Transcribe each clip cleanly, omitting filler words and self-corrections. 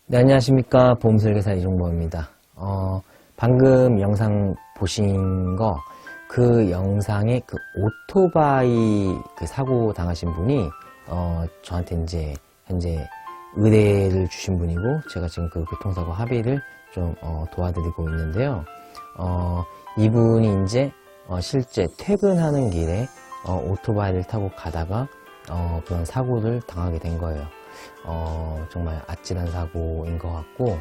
네, 안녕하십니까. 보험설계사 이종범입니다. 방금 영상 보신 거, 그 영상에 그 오토바이 그 사고 당하신 분이, 저한테 이제, 현재 의뢰를 주신 분이고, 제가 지금 그 교통사고 합의를 좀, 도와드리고 있는데요. 이분이 이제, 실제 퇴근하는 길에, 오토바이를 타고 가다가, 그런 사고를 당하게 된 거예요. 정말 아찔한 사고인 것 같고,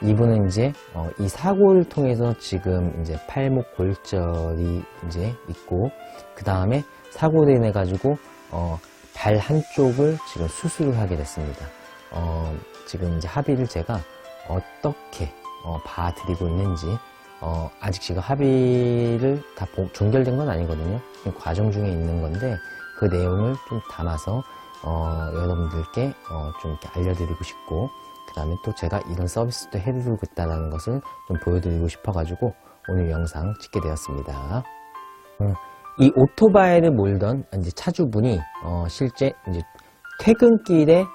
이분은 이제, 이 사고를 통해서 지금 이제 팔목 골절이 이제 있고, 그 다음에 사고로 인해가지고, 발 한쪽을 지금 수술을 하게 됐습니다. 지금 이제 합의를 제가 어떻게, 봐드리고 있는지, 아직 지금 합의를 다 종결된 건 아니거든요. 지금 과정 중에 있는 건데, 그 내용을 좀 담아서, 여러분들께 좀 이렇게 알려드리고 싶고, 그 다음에 또 제가 이런 서비스도 해드리고 있다는 것을 좀 보여드리고 싶어가지고 오늘 영상 찍게 되었습니다. 이 오토바이를 몰던 이제 차주분이 실제 이제 퇴근길에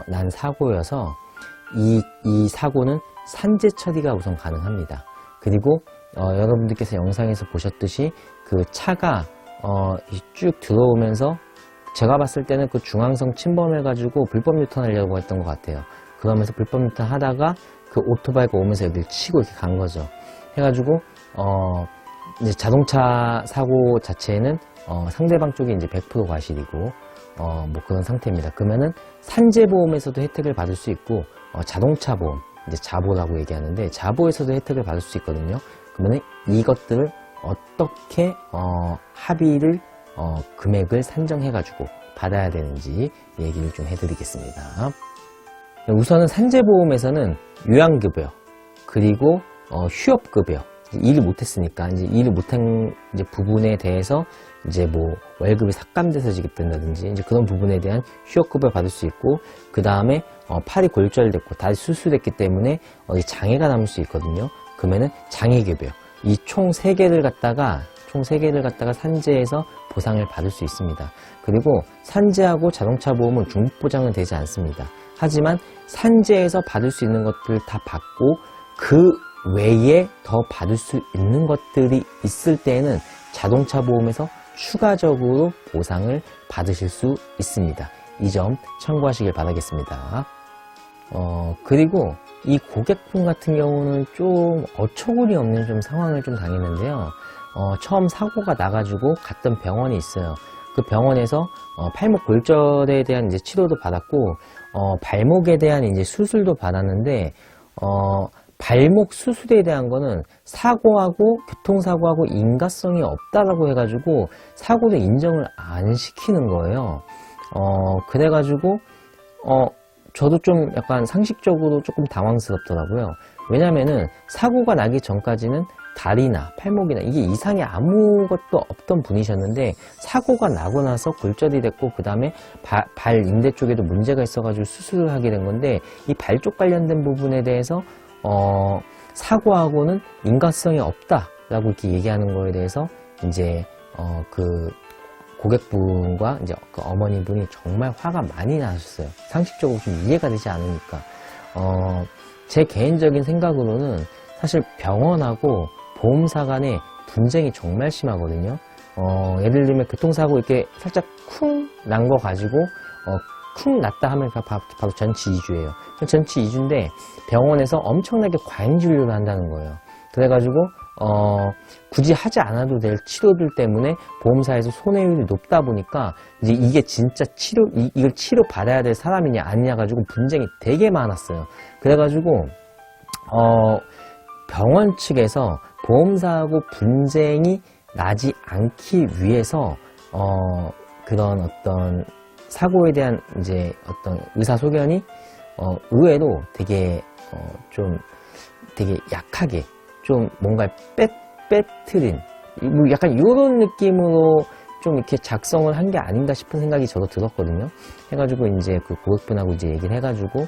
난 사고여서 이 사고는 산재 처리가 우선 가능합니다. 그리고 여러분들께서 영상에서 보셨듯이 그 차가 쭉 들어오면서 제가 봤을 때는 그 중앙선 침범해가지고 불법 유턴하려고 했던 것 같아요. 그러면서 불법 유턴 하다가 그 오토바이가 오면서 여기를 치고 이렇게 간 거죠. 해가지고, 이제 자동차 사고 자체는, 상대방 쪽이 이제 100% 과실이고, 뭐 그런 상태입니다. 그러면은 산재보험에서도 혜택을 받을 수 있고, 자동차 보험, 이제 자보라고 얘기하는데, 자보에서도 혜택을 받을 수 있거든요. 그러면은 이것들을 어떻게, 합의를 금액을 산정해가지고 받아야 되는지 얘기를 좀 해드리겠습니다. 우선은 산재보험에서는 요양급여, 그리고 휴업급여, 일을 못했으니까 이제 일을 못한 이제 부분에 대해서 이제 뭐 월급이 삭감돼서 지급된다든지 이제 그런 부분에 대한 휴업급여 받을 수 있고, 그 다음에 팔이 골절됐고 다리 수술됐기 때문에 장애가 남을 수 있거든요. 그러면은 장애급여, 이 총 3개를 갖다가 산재에서 보상을 받을 수 있습니다. 그리고 산재하고 자동차 보험은 중복보장은 되지 않습니다. 하지만 산재에서 받을 수 있는 것들 다 받고 그 외에 더 받을 수 있는 것들이 있을 때에는 자동차 보험에서 추가적으로 보상을 받으실 수 있습니다. 이 점 참고하시길 바라겠습니다. 그리고 이 고객분 같은 경우는 좀 어처구니 없는 좀 상황을 좀 당했는데요. 처음 사고가 나가지고 갔던 병원이 있어요. 그 병원에서 팔목 골절에 대한 이제 치료도 받았고, 발목에 대한 이제 수술도 받았는데, 발목 수술에 대한 거는 사고하고 교통사고하고 인과성이 없다라고 해가지고 사고를 인정을 안 시키는 거예요. 그래가지고 저도 좀 약간 상식적으로 조금 당황스럽더라고요. 왜냐면은 사고가 나기 전까지는 다리나 팔목이나 이게 이상이 아무것도 없던 분이셨는데 사고가 나고 나서 골절이 됐고 그 다음에 발 인대 쪽에도 문제가 있어가지고 수술을 하게 된 건데, 이 발 쪽 관련된 부분에 대해서 사고하고는 인과성이 없다라고 이렇게 얘기하는 거에 대해서 이제 그 고객분과 이제 그 어머니분이 정말 화가 많이 나셨어요. 상식적으로 좀 이해가 되지 않으니까. 제 개인적인 생각으로는 사실 병원하고 보험사 간의 분쟁이 정말 심하거든요. 예를 들면 교통사고 이렇게 살짝 쿵 난 거 가지고 쿵 났다 하면 바로 전치 2주예요. 전치 2주인데 병원에서 엄청나게 과잉 진료를 한다는 거예요. 그래가지고 굳이 하지 않아도 될 치료들 때문에 보험사에서 손해율이 높다 보니까 이제 이게 진짜 이걸 치료 받아야 될 사람이냐 아니냐 가지고 분쟁이 되게 많았어요. 그래가지고 병원 측에서 보험사하고 분쟁이 나지 않기 위해서 그런 어떤 사고에 대한 이제 어떤 의사소견이 의외로 되게 좀 되게 약하게 좀 뭔가 빼트린 뭐 약간 이런 느낌으로 좀 이렇게 작성을 한 게 아닌가 싶은 생각이 저도 들었거든요. 해가지고 이제 그 고객분하고 이제 얘기를 해가지고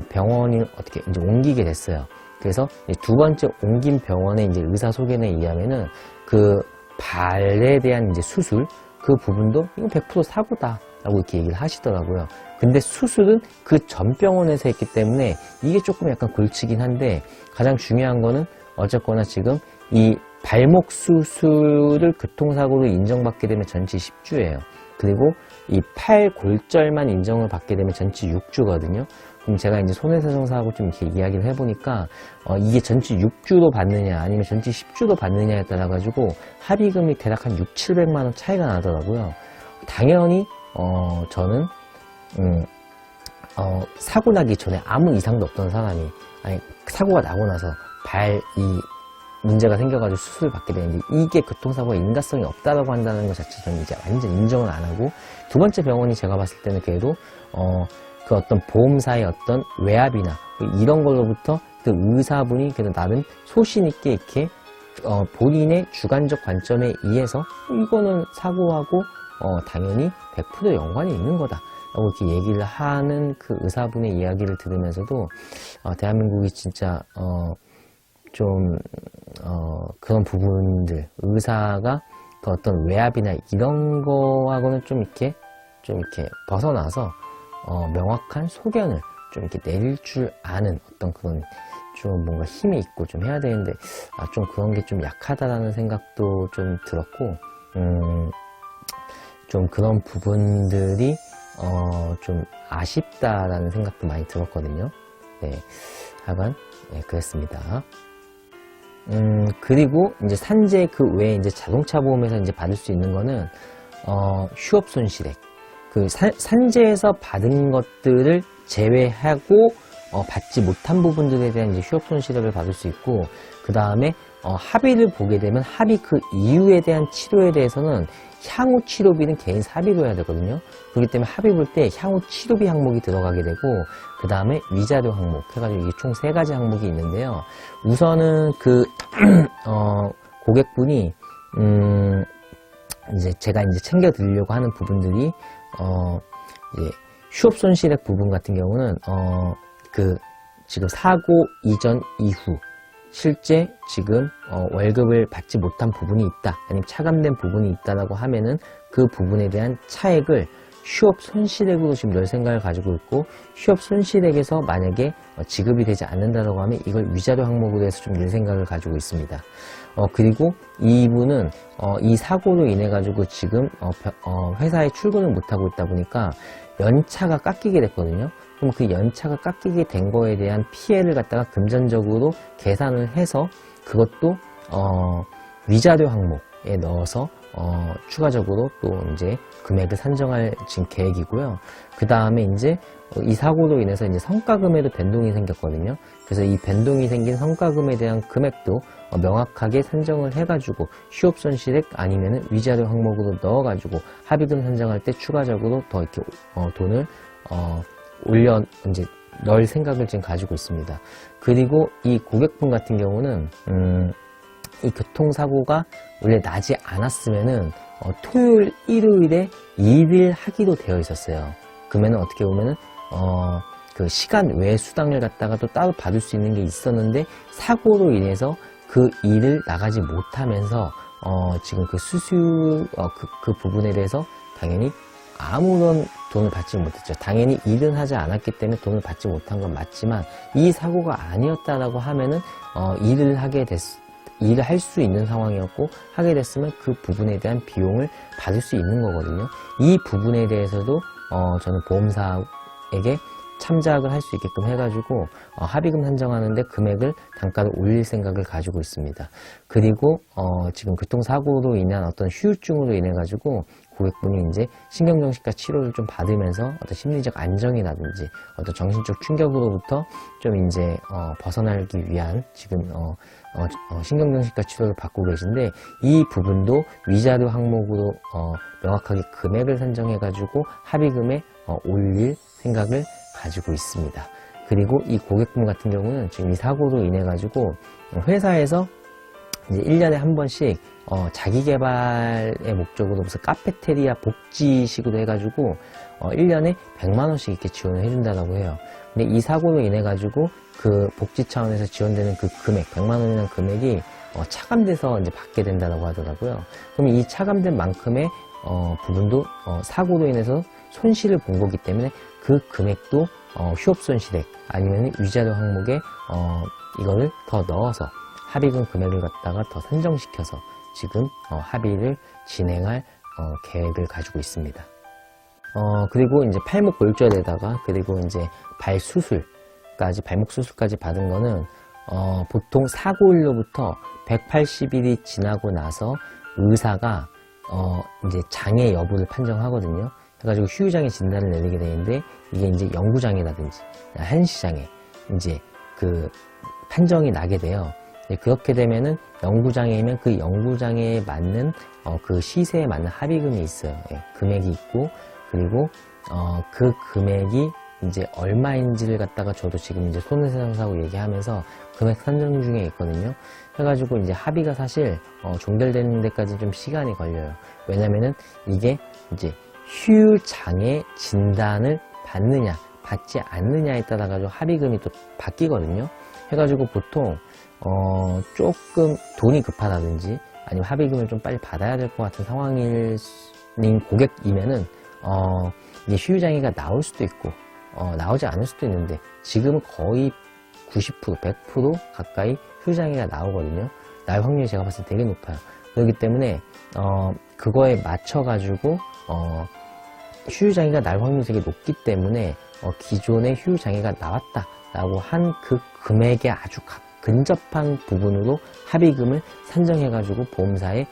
병원을 어떻게 이제 옮기게 됐어요. 그래서 두 번째 옮긴 병원의 이제 의사소견에 의하면은 그 발에 대한 이제 수술 그 부분도 이건 100% 사고다 라고 이렇게 얘기를 하시더라고요. 근데 수술은 그 전 병원에서 했기 때문에 이게 조금 약간 골치긴 한데, 가장 중요한 거는 어쨌거나 지금 이 발목 수술을 교통사고로 인정받게 되면 전치 10주예요. 그리고 이 팔 골절만 인정을 받게 되면 전치 6주거든요. 그럼 제가 이제 손해배상사하고 좀 이렇게 이야기를 해보니까 이게 전치 6주로 받느냐 아니면 전치 10주로 받느냐에 따라 가지고 합의금이 대략 한 6, 700만 원 차이가 나더라고요. 당연히 저는 사고 나기 전에 아무 이상도 없던 사람이, 아니 사고가 나고 나서 이 문제가 생겨가지고 수술을 받게 되는데, 이게 교통사고가 인과성이 없다라고 한다는 것 자체 저는 이제 완전 인정을 안 하고, 두 번째 병원이 제가 봤을 때는 그래도 그 어떤 보험사의 어떤 외압이나 이런 걸로부터 그 의사분이 그래도 나름 소신 있게 이렇게 본인의 주관적 관점에 의해서 이거는 사고하고 당연히 100% 연관이 있는 거다 라고 이렇게 얘기를 하는 그 의사분의 이야기를 들으면서도 대한민국이 진짜 그런 부분들, 의사가 그 어떤 외압이나 이런 거하고는 좀 이렇게 벗어나서, 명확한 소견을 좀 이렇게 내릴 줄 아는 어떤 그런 좀 뭔가 힘이 있고 좀 해야 되는데, 좀 그런 게 좀 약하다라는 생각도 좀 들었고, 좀 그런 부분들이, 좀 아쉽다라는 생각도 많이 들었거든요. 네. 하여간, 네, 그랬습니다. 그리고 이제 산재 그 외에 이제 자동차 보험에서 이제 받을 수 있는 거는, 휴업 손실액. 그 산재에서 받은 것들을 제외하고, 받지 못한 부분들에 대한 이제 휴업 손실액을 받을 수 있고, 그 다음에, 합의를 보게 되면 합의 그 이후에 대한 치료에 대해서는 향후 치료비는 개인 사비로 해야 되거든요. 그렇기 때문에 합의 볼 때 향후 치료비 항목이 들어가게 되고, 그 다음에 위자료 항목 해가지고 이게 총 3가지 항목이 있는데요. 우선은 고객분이, 이제 제가 이제 챙겨드리려고 하는 부분들이, 이제 휴업 손실액 부분 같은 경우는, 지금 사고 이전 이후, 실제 지금 월급을 받지 못한 부분이 있다, 아니면 차감된 부분이 있다라고 하면은 그 부분에 대한 차액을 휴업 손실액으로 지금 낼 생각을 가지고 있고, 휴업 손실액에서 만약에 지급이 되지 않는다라고 하면 이걸 위자료 항목으로 해서 좀 낼 생각을 가지고 있습니다. 그리고 이분은 이 사고로 인해 가지고 지금 회사에 출근을 못하고 있다 보니까 연차가 깎이게 됐거든요. 그럼 그 연차가 깎이게 된 거에 대한 피해를 갖다가 금전적으로 계산을 해서 그것도 위자료 항목에 넣어서 추가적으로 또 이제 금액을 산정할 지금 계획이고요. 그 다음에 이제 이 사고로 인해서 이제 성과금에도 변동이 생겼거든요. 그래서 이 변동이 생긴 성과금에 대한 금액도 명확하게 산정을 해가지고 휴업 손실액 아니면은 위자료 항목으로 넣어가지고 합의금 산정할 때 추가적으로 더 이렇게 돈을 이제 넣을 생각을 지금 가지고 있습니다. 그리고 이 고객분 같은 경우는 이 교통사고가 원래 나지 않았으면은 토요일, 일요일에 일을 하기로 되어 있었어요. 그러면은 어떻게 보면은 그 시간 외 수당을 갖다가 또 따로 받을 수 있는 게 있었는데, 사고로 인해서 그 일을 나가지 못하면서 지금 그 그 부분에 대해서 당연히 아무런 돈을 받지 못했죠. 당연히 일은 하지 않았기 때문에 돈을 받지 못한 건 맞지만, 이 사고가 아니었다라고 하면은 일을 할 수 있는 상황이었고, 하게 됐으면 그 부분에 대한 비용을 받을 수 있는 거거든요. 이 부분에 대해서도 저는 보험사에게 참작을 할 수 있게끔 해가지고 합의금 산정하는데 금액을 단가를 올릴 생각을 가지고 있습니다. 그리고 지금 교통사고로 인한 어떤 후유증으로 인해 가지고 고객분이 이제 신경정신과 치료를 좀 받으면서 어떤 심리적 안정이라든지 어떤 정신적 충격으로부터 좀 이제 벗어나기 위한 지금 신경정신과 치료를 받고 계신데, 이 부분도 위자료 항목으로 명확하게 금액을 산정해 가지고 합의금에 올릴 생각을 가지고 있습니다. 그리고 이 고객분 같은 경우는 지금 이 사고로 인해 가지고 회사에서 이제 1년에 한 번씩 자기 개발의 목적으로 무슨 카페테리아 복지식으로 해가지고 1년에 100만 원씩 이렇게 지원을 해준다고 해요. 근데 이 사고로 인해 가지고 그 복지 차원에서 지원되는 그 금액, 100만 원이라는 금액이 차감돼서 이제 받게 된다고 하더라고요. 그럼 이 차감된 만큼의 부분도 사고로 인해서 손실을 본 거기 때문에 그 금액도 휴업손실액 아니면 위자료 항목에 이거를 더 넣어서 합의금 금액을 갖다가 더 산정시켜서 지금 합의를 진행할 계획을 가지고 있습니다. 그리고 이제 팔목 골절에다가 그리고 이제 발목 수술까지 받은 거는 보통 사고일로부터 180일이 지나고 나서 의사가 이제 장애 여부를 판정하거든요. 그래가지고 휴유장애 진단을 내리게 되는데 이게 이제 영구장애라든지 한시장애 이제 그 판정이 나게 돼요. 그렇게 되면은 영구장애이면 그 영구장애에 맞는 그 시세에 맞는 합의금이 있어요. 금액이 있고 그리고 그 금액이 이제 얼마인지를 갖다가 저도 지금 이제 손해배상사하고 얘기하면서 금액 산정 중에 있거든요. 해가지고 이제 합의가 사실 종결되는 데까지 좀 시간이 걸려요. 왜냐면은 이게 이제 휴유장애 진단을 받느냐 받지 않느냐에 따라 가지고 합의금이 또 바뀌거든요. 해가지고 보통 조금 돈이 급하다든지 아니면 합의금을 좀 빨리 받아야 될 것 같은 상황인 고객이면은 이게 휴유장애가 나올 수도 있고 나오지 않을 수도 있는데 지금은 거의 90%, 100% 가까이 휴유장애가 나오거든요. 나올 확률이 제가 봤을 때 되게 높아요. 그렇기 때문에 그거에 맞춰가지고 휴유장애가 날 확률이 되게 높기 때문에 기존에 휴유장애가 나왔다라고 한 그 금액에 아주 근접한 부분으로 합의금을 산정해가지고 보험사에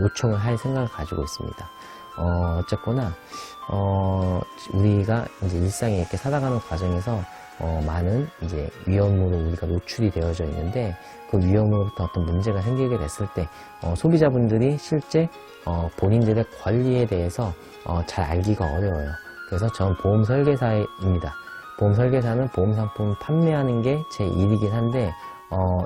요청을 할 생각을 가지고 있습니다. 어쨌거나 우리가 이제 일상에 이렇게 살아가는 과정에서 많은 이제 위험으로 우리가 노출이 되어져 있는데 그 위험으로부터 어떤 문제가 생기게 됐을 때 소비자분들이 실제 본인들의 권리에 대해서 잘 알기가 어려워요. 그래서 저는 보험 설계사입니다. 보험 설계사는 보험 상품을 판매하는 게 제 일이긴 한데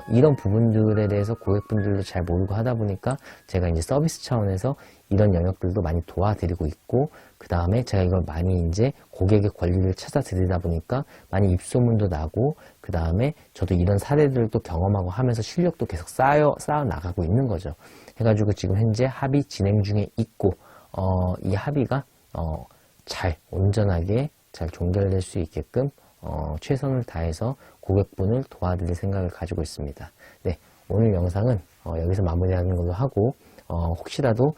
이런 부분들에 대해서 고객분들도 잘 모르고 하다 보니까 제가 이제 서비스 차원에서 이런 영역들도 많이 도와드리고 있고 그 다음에 제가 이걸 많이 이제 고객의 권리를 찾아드리다 보니까 많이 입소문도 나고 그 다음에 저도 이런 사례들도 경험하고 하면서 실력도 계속 쌓아 나가고 있는 거죠. 해가지고 지금 현재 합의 진행 중에 있고 이 합의가 잘 온전하게 잘 종결될 수 있게끔 최선을 다해서 고객분을 도와드릴 생각을 가지고 있습니다. 네, 오늘 영상은 여기서 마무리하는 걸로 하고 혹시라도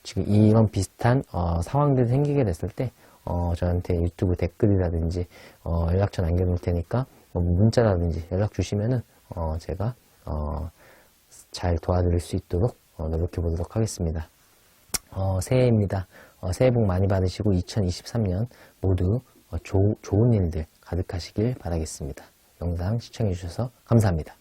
지금 이런 비슷한 상황들이 생기게 됐을 때 저한테 유튜브 댓글이라든지 연락처 남겨놓을 테니까 문자라든지 연락 주시면은 제가 잘 도와드릴 수 있도록 노력해 보도록 하겠습니다. 새해입니다. 새해 복 많이 받으시고 2023년 모두 좋은 일들 가득하시길 바라겠습니다. 영상 시청해 주셔서 감사합니다.